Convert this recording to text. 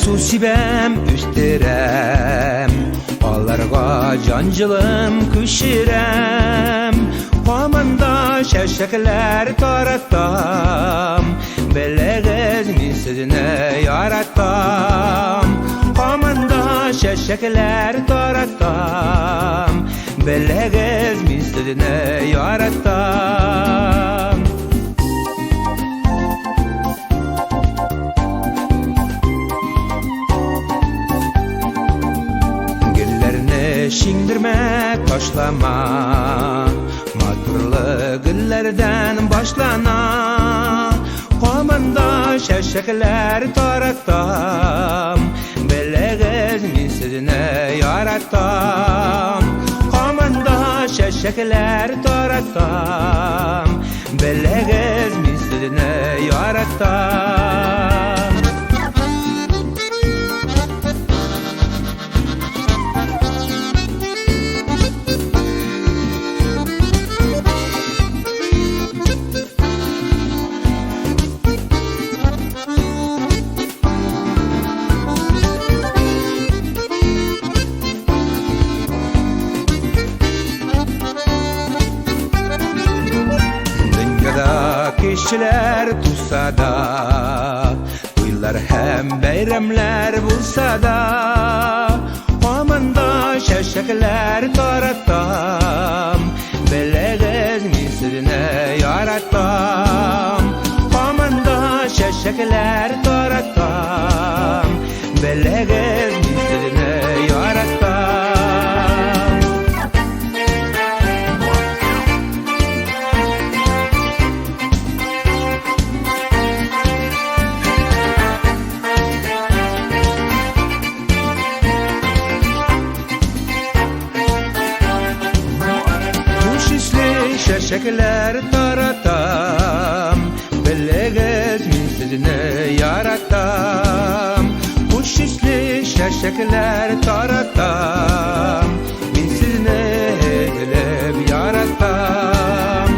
Su sibem üstürem, onlarga cancılım küşürem. Komanda şeşekler tarattam, belleğiz misline yarattam. Komanda şeşekler tarattam, belleğiz misline yarattam. Şindirme taşlama, maturlu güllerden başlana. Komanda şeşekler tarattam, belleğiz misline yarattam. Komanda şeşekler tarattam, belleğiz misline yarattam. Kişiler tutsa da, toylar hem bayramlar bulsa da, komanda şeşekler tarattam, belleğiz misline yarattam. Komanda şeşekler tarattam, belleğiz misline yarattam. Şeşekler tarattam, belleğiz misline yarattam. Kuş isli şeşekler tarattam, misline edilip yarattam.